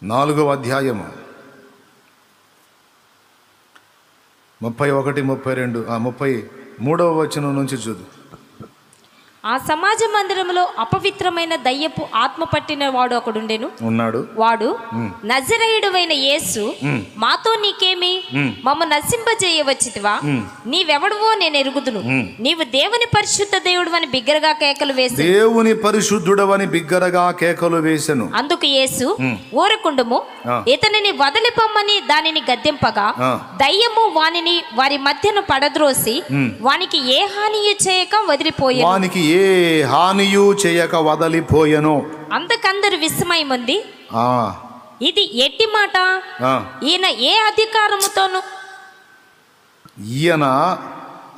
4వ అధ్యాయము 31, 32, 33వ వచనం నుంచి చూడు. ఆ సమాజ మందిరములో అపవిత్రమైన దయ్యపు ఆత్మ పట్టిన వాడు ఒకడుండెను. ఉన్నాడు. వాడు నజరేయుడైన యేసు, మాతో నీకేమి, మమ్మ నశింపజేయవచ్చితివా? నీవెవడువో నేను ఎరుగుదును. నీవు దేవుని పరిశుద్ధ దేవుడు అని బిగ్గరగా కేకలు వేసి దేవుని పరిశుద్ధుడవని బిగ్గరగా కేకలు వేసెను. అందుకు యేసు, ఊరకుండుము, ఇతనిని వదిలిపొమ్మని దానిని గద్దెంపగా దయ్యము వానిని వారి మధ్యను పడద్రోసి వానికి ఏ హానియు చేయక వదిలిపోయాను. ఏ హానియు చేయక వదలిపోయెను. అందుకందరు విస్మయముంది, ఇది ఎట్టి మాట, ఈయన ఏ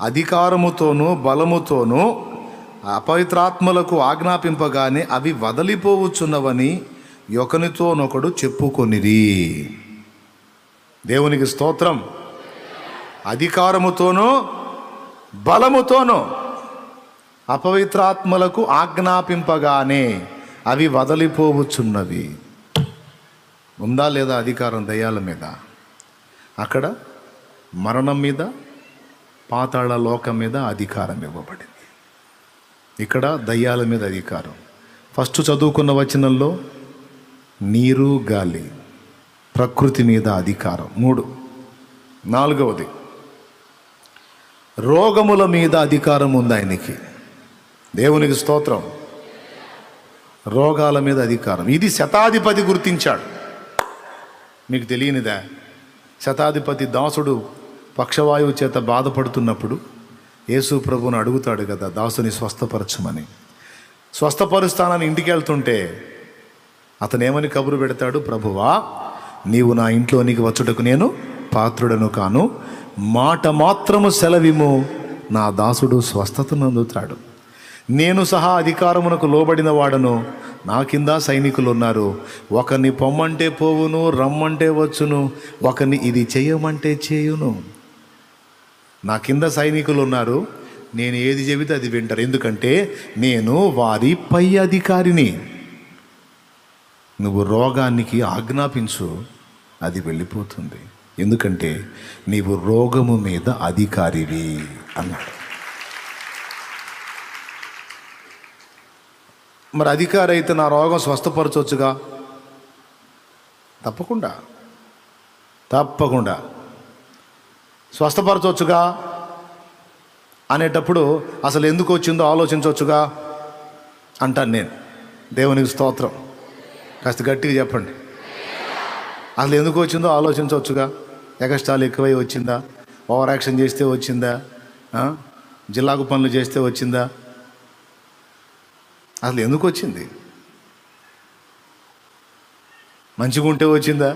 అధికారముతోను బలముతోను అపవిత్రాత్మలకు ఆజ్ఞాపింపగానే అవి వదలిపోవచ్చున్నవని ఒకనితోనొకడు చెప్పుకొనిరి. దేవునికి స్తోత్రం. అధికారముతోనూ బలముతోనూ అపవిత్రాత్మలకు ఆజ్ఞాపింపగానే అవి వదలిపోవచ్చున్నవి. ఉందా లేదా అధికారం దయ్యాల మీద? అక్కడ మరణం మీద, పాతాళ లోకం మీద అధికారం ఇవ్వబడింది. ఇక్కడ దయ్యాల మీద అధికారం. ఫస్ట్ చదువుకున్న వచనంలో నీరు, గాలి, ప్రకృతి మీద అధికారం 3. 4వది రోగముల మీద అధికారం ఉంది ఆయనకి. దేవునికి స్తోత్రం. రోగాల మీద అధికారం. ఇది శతాధిపతి గుర్తించాడు. మీకు తెలియనిదా? శతాధిపతి దాసుడు పక్షవాయువు చేత బాధపడుతున్నప్పుడు యేసు ప్రభువును అడుగుతాడు కదా, దాసుని స్వస్థపరచమని. స్వస్థపరుస్తానని ఇంటికి వెళ్తుంటే అతను ఏమని కబురు పెడతాడు? ప్రభువా, నీవు నా ఇంట్లోనికి వచ్చుటకు నేను పాత్రుడను కాను, మాట మాత్రము సెలవిము, నా దాసుడు స్వస్థతను అందుతాడు. నేను సహా అధికారమునకు లోబడిన వాడను, నా కింద సైనికులు ఉన్నారు. ఒకరిని పొమ్మంటే పోవును, రమ్మంటే వచ్చును, ఒకరిని ఇది చేయమంటే చేయును. నా కింద సైనికులు ఉన్నారు. నేను ఏది చెబితే అది వింటారు. ఎందుకంటే నేను వారి పై అధికారిని. నువ్వు రోగానికి ఆజ్ఞాపించు, అది వెళ్ళిపోతుంది. ఎందుకంటే నీవు రోగము మీద అధికారివి అన్నాడు. మరి అధికారి అయితే నా రోగం స్వస్థపరచవచ్చుగా? తప్పకుండా స్వస్థపరచవచ్చుగా అనేటప్పుడు అసలు ఎందుకు వచ్చిందో ఆలోచించవచ్చుగా అంటాను నేను. దేవునికి స్తోత్రం. కాస్త గట్టిగా చెప్పండి. అసలు ఎందుకు వచ్చిందో ఆలోచించవచ్చుగా. ఎగస్ట్రాలు ఎక్కువై వచ్చిందా? ఓవర్ యాక్షన్ చేస్తే వచ్చిందా? జిల్లాకు పనులు చేస్తే వచ్చిందా? అసలు ఎందుకు వచ్చింది? మంచిగా ఉంటే వచ్చిందా?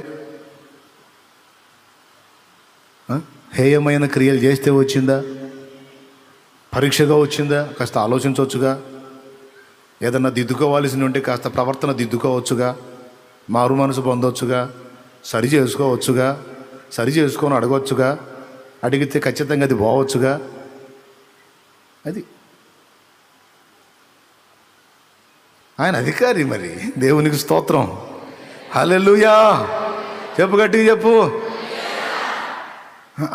హేయమైన క్రియలు చేస్తే వచ్చిందా? పరీక్షగా వచ్చిందా? కాస్త ఆలోచించవచ్చుగా. ఏదన్నా దిద్దుకోవాల్సి ఉంటే కాస్త ప్రవర్తన దిద్దుకోవచ్చుగా, మారు మనసు పొందవచ్చుగా, సరి చేసుకోవచ్చుగా, సరి చేసుకొని అడగవచ్చుగా, అడిగితే ఖచ్చితంగా అది పోవచ్చుగా. అది ఆయన అధికారి. మరి దేవునికి స్తోత్రం. హల్లెలూయా. చెప్పు, గట్టిగా చెప్పు.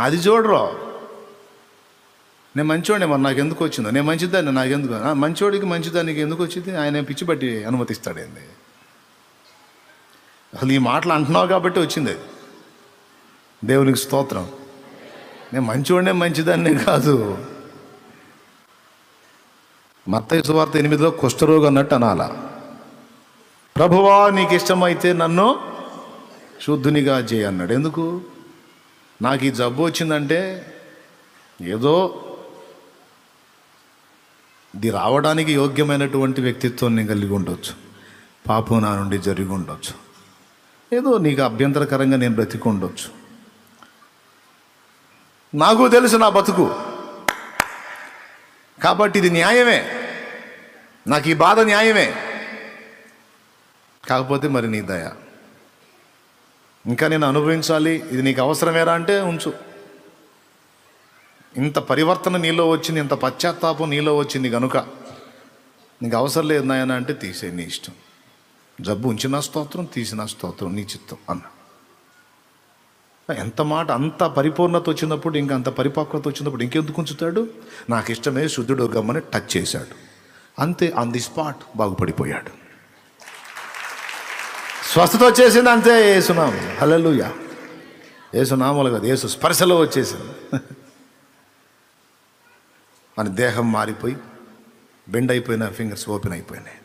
అది చూడరు. నేను మంచోడే, మరి నాకు ఎందుకు వచ్చిందో? నేను మంచిదాన్ని, నాకెందుకు? మంచోడికి మంచిదానికి ఎందుకు వచ్చింది? ఆయన పిచ్చి బట్టి అనుమతిస్తాడేంది? అసలు ఈ మాటలు అంటున్నావు కాబట్టి వచ్చింది అది. దేవునికి స్తోత్రం. నేను మంచోడే, మంచిదాన్నే కాదు. మత్తయి సువార్త 8లో కుష్ఠరోగి అన్నట్టు అనాల. ప్రభువా, నీకు ఇష్టమైతే నన్ను శుద్ధునిగా చేయి అన్నాడు. ఎందుకు? నాకు ఈ జబ్బు వచ్చిందంటే ఏదో ఇది రావడానికి యోగ్యమైనటువంటి వ్యక్తిత్వం నేను కలిగి ఉండొచ్చు, పాపం నా నుండి జరిగి ఉండొచ్చు, ఏదో నీకు అభ్యంతరకరంగా నేను బ్రతికి ఉండొచ్చు. నాకు తెలుసు నా బతుకు, కాబట్టి ఇది న్యాయమే, నాకు ఈ బాధ న్యాయమే. కాకపోతే మరి నీ దయ, ఇంకా నేను అనుభవించాలి, ఇది నీకు అవసరమేరా అంటే ఉంచు. ఇంత పరివర్తన నీలో వచ్చింది, ఇంత పశ్చాత్తాపం నీలో వచ్చింది కనుక నీకు అవసరం లేదు నాయన అంటే తీసే, నీ ఇష్టం. జబ్బు ఉంచిన స్తోత్రం, తీసిన స్తోత్రం, నీ చిత్తం అన్న. ఎంత మాట, అంత పరిపూర్ణత వచ్చినప్పుడు, ఇంకా అంత పరిపక్వత వచ్చినప్పుడు ఇంకెందుకు ఉంచుతాడు? నాకు ఇష్టమే శుద్ధుడు గమ్మని టచ్ చేశాడు, అంతే, ఆన్ ది స్పాట్ బాగుపడిపోయాడు. స్వస్థత వచ్చేసింది, అంతే. యేసునామం, హల్లెలూయా. యేసునామలు కాదు, యేసు స్పర్శలో వచ్చేసింది. మన దేహం మారిపోయి బెండ్ అయిపోయిన ఫింగర్స్ ఓపెన్ అయిపోయినాయి,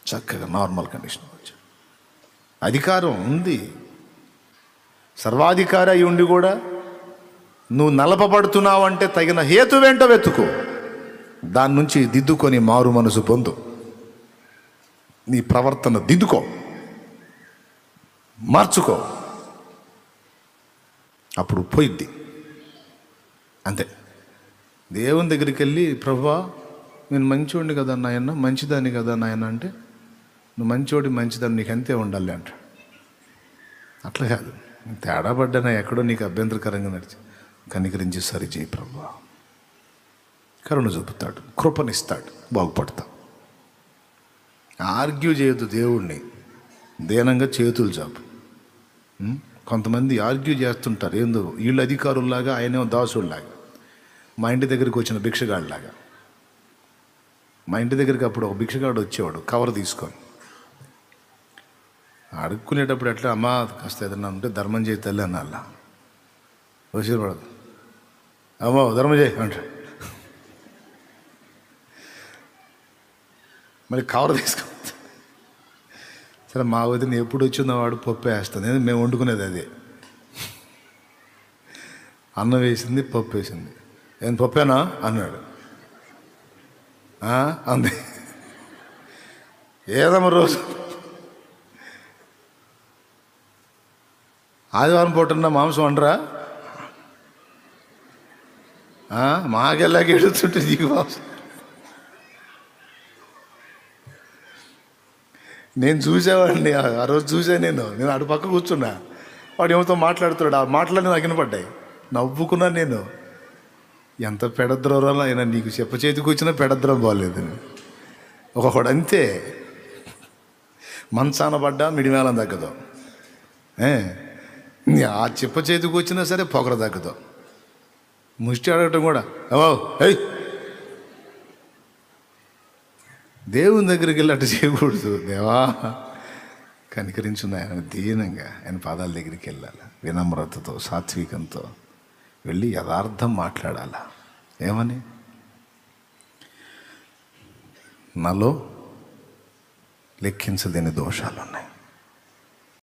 చక్కగా నార్మల్ కండిషన్ వచ్చి. అధికారం ఉంది, సర్వాధికారి అయి ఉండి కూడా నువ్వు నలపబడుతున్నావు అంటే తగిన హేతు వెంట వెతుకు, దాని నుంచి దిద్దుకొని మారు మనసు పొందు, నీ ప్రవర్తన దిద్దుకో, మార్చుకో, అప్పుడు పోయిద్ది. అంతే. దేవుని దగ్గరికి వెళ్ళి, ప్రభువా నేను మంచివాడిని కదా నాయన, మంచిదాన్ని కదా నాయన అంటే, నువ్వు మంచివాడి మంచిదాన్ని, నీకు అంతే ఉండాలి అంట. అట్లా కాదు, తేడా పడ్డానా ఎక్కడో నీకు అభ్యంతరకరంగా నడిచి కనికరించి సరి చేయి ప్రభువా. కరుణ చూపుతాడు, కృపనిస్తాడు, బాగుపడతావు. ఆర్గ్యూ చేయొద్దు దేవుణ్ణి, దీనంగా చేతులు చాపు. కొంతమంది ఆర్గ్యూ చేస్తుంటారు, ఏందో వీళ్ళు అధికారుల్లాగా, ఆయనేమో దాసుల్లాగా. మా ఇంటి దగ్గరికి వచ్చిన భిక్షగాడిలాగా. మా ఇంటి దగ్గరికి అప్పుడు ఒక భిక్షగాడు వచ్చేవాడు కవర్ తీసుకొని. అడుక్కునేటప్పుడు ఎట్లా, అమ్మా కాస్త ఏదన్నా ఉంటే ధర్మం చేయి తల్లి అన్న. వచ్చి పడదు, అమ్మా ధర్మం చేయి అంటాడు. మళ్ళీ కవర్ తీసుకో. సరే, మా వదిన ఎప్పుడు వచ్చిందో వాడు పప్పు వేస్తుంది, మేము వండుకునేది అదే. అన్నం వేసింది, పప్పు వేసింది. ఏం పప్పేనా అన్నాడు. అంది. ఏదమ్మ రోజు ఆదివారం పూటన్నా మాంసం వండరా? మాకెళ్ళాక ఎడుతుంటే నీకు మాంసం. నేను చూసేవాడిని, ఆ రోజు చూసా. నేను అటు పక్క కూర్చున్నా, వాడు ఏమతో మాట్లాడుతున్నాడు. ఆ మాటలన్నీ నాకు వినపడ్డాయి, నవ్వుకున్నా. నేను ఎంత పెడద్రోరాలో అయినా, నీకు చెప్ప చేతికి వచ్చినా పెడద్రం బాగలేదు. ఒకడు అంతే, మంచాన పడ్డా మిడిమేళం తగ్గదు. ఆ చెప్ప చేతికి వచ్చినా సరే పొగర తగ్గదు. ముష్టి అడగటం కూడా, అవో ఏయ్, దేవుని దగ్గరికి వెళ్ళి అట్టు చేయకూడదు. దేవా కనికరించున్న ఆయన దీనంగా ఆయన పాదాల దగ్గరికి వెళ్ళాలి, వినమ్రతతో, సాత్వికంతో వెళ్ళి యథార్థం మాట్లాడాలా. ఏమని? నాలో లెక్కించలేని దోషాలు ఉన్నాయి,